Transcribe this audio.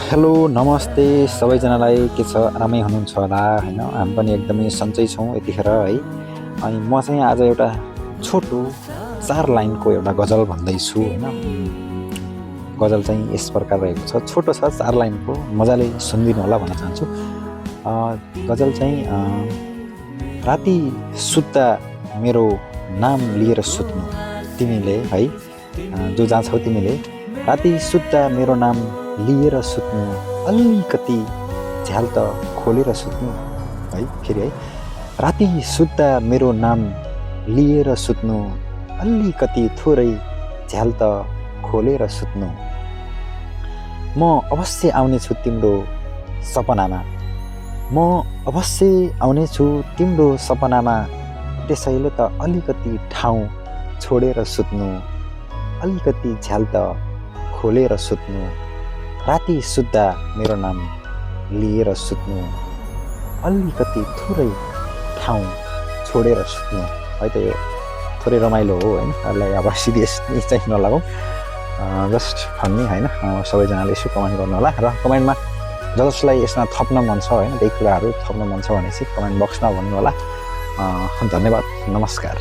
Hello नमस्ते सबैजनालाई के छ आरामै हुनुहुन्छ होला हैन हामी पनि एकदमै सन्चै छौँ यतिखेर है। अनि म चाहिँ आज एउटा छोटो 4 लाइनको एउटा गजल भन्दैछु हैन। गजल चाहिँ यस प्रकार रहेको छ, छोटो छ 4 लाइनको, मजाले सुनिदिनु होला भन्न चाहन्छु। गजल चाहिँ राति सुत्दा मेरो नाम लिएर सुत्नु तिमीले है, जो जहाँ छौ तिमीले राति सुत्दा मेरो नाम लिएर सुत्नु, अलिकति झ्याल त खोलेर सुत्नु है। फेरि है, राति सुत्दा मेरो नाम लिएर सुत्नु, अलिकति थोरै झ्याल त खोलेर सुत्नु। म अवश्य आउनेछु तिम्रो सपनामा, म अवश्य आउनेछु तिम्रो सपनामा, त्यसैले त अलिकति ठाउँ छोडेर सुत्नु, अलिकति झ्याल त खोलेर सुत्नु। राति सुत्दा मेरो नाम लिएर सुत्नु, अलिकति थोरै ठाउँ छोडेर सुत्नु है। त यो थोरै रमाइलो हो हैन, यसलाई अब सिरियसली चाहिँ नलागौँ, जस्ट फन्नी हैन। सबैजनाले यसो कमेन्ट गर्नु होला र कमेन्टमा जसलाई यसमा थप्न मन छ हैन, त्यही कुराहरू थप्न मन छ भने चाहिँ कमेन्ट बक्समा भन्नु होला। धन्यवाद, नमस्कार।